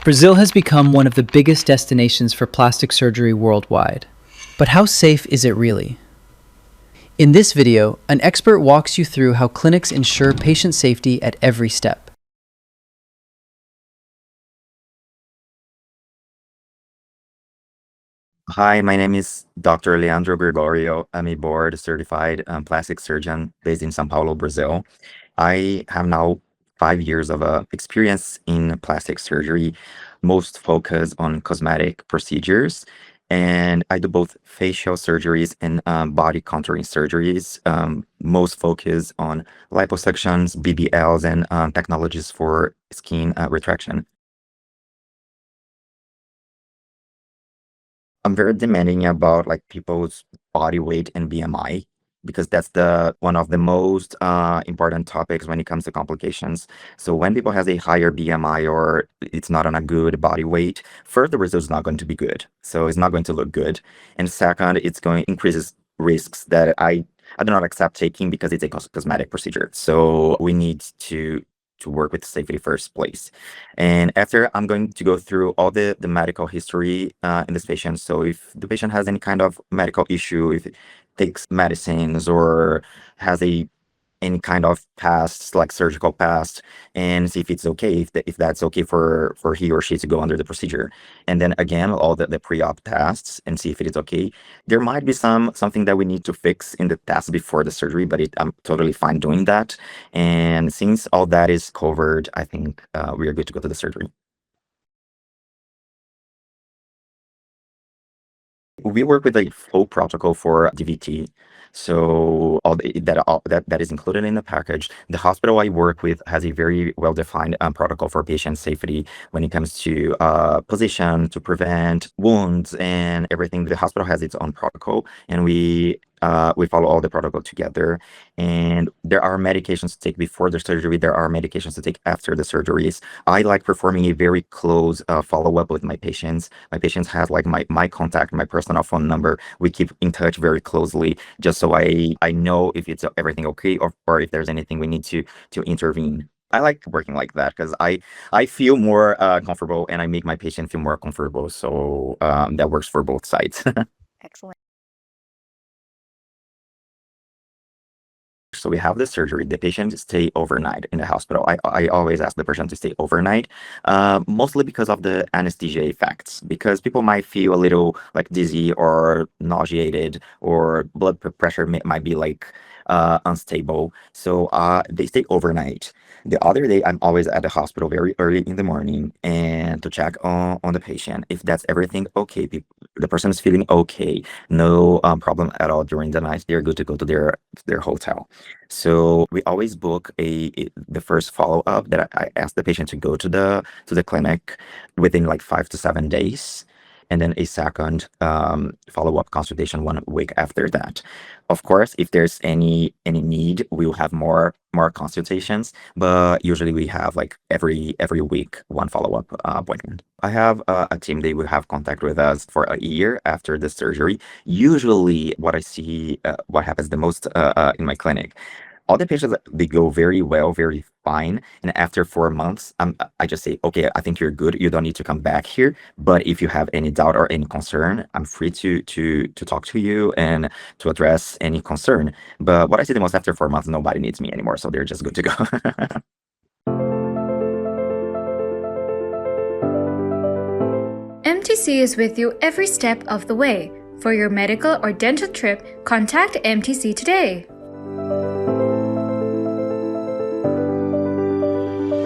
Brazil has become one of the biggest destinations for plastic surgery worldwide. But how safe is it really? In this video, an expert walks you through how clinics ensure patient safety at every step. Hi, my name is Dr. Leandro Gregorio. I'm a board-certified plastic surgeon based in São Paulo, Brazil. I have now 5 years of experience in plastic surgery, most focused on cosmetic procedures. And I do both facial surgeries and body contouring surgeries, most focused on liposuctions, BBLs, and technologies for skin retraction. I'm very demanding about like people's body weight and BMI because that's the one of the most important topics when it comes to complications. So when people has a higher BMI or it's not on a good body weight, first the result is not going to be good. So it's not going to look good. And second, it's going increases risks that I do not accept taking because it's a cosmetic procedure. So we need to work with safety first place. And after I'm going to go through all the medical history in this patient. So if the patient has any kind of medical issue, if it takes medicines or has any kind of past, like surgical past, and see if it's okay, if that's okay for he or she to go under the procedure. And then again, all the pre-op tests and see if it is okay. There might be something that we need to fix in the test before the surgery, but I'm totally fine doing that. And since all that is covered, I think we are good to go to the surgery. We work with a full protocol for DVT. So all that is included in the package. The hospital I work with has a very well-defined protocol for patient safety when it comes to position to prevent wounds and everything. The hospital has its own protocol, and we follow all the protocol together. And there are medications to take before the surgery. There are medications to take after the surgeries. I like performing a very close follow-up with my patients. My patients have like my contact, my personal phone number. We keep in touch very closely just so I know if it's everything okay or if there's anything we need to intervene. I like working like that because I feel more comfortable and I make my patient feel more comfortable. So that works for both sides. Excellent. So we have the surgery. The patient stay overnight in the hospital. I always ask the person to stay overnight, mostly because of the anesthesia effects. Because people might feel a little like dizzy or nauseated, or pressure might be like unstable. So they stay overnight. The other day, I'm always at the hospital very early in the morning and to check on the patient. If that's everything okay, the person is feeling okay, no problem at all during the night, they're good to go to their hotel. So we always book the first follow-up that I ask the patient to go to the clinic within like 5 to 7 days, and then a second follow-up consultation 1 week after that. Of course, if there's any need, we will have more consultations, but usually we have like every week one follow-up appointment. I have a team. They will have contact with us for a year after the surgery. Usually, what I see, what happens the most in my clinic, all the patients, they go very well, very fine. And after 4 months, I just say, okay, I think you're good. You don't need to come back here. But if you have any doubt or any concern, I'm free to talk to you and to address any concern. But what I see the most, after 4 months, nobody needs me anymore. So they're just good to go. MTC is with you every step of the way. For your medical or dental trip, contact MTC today.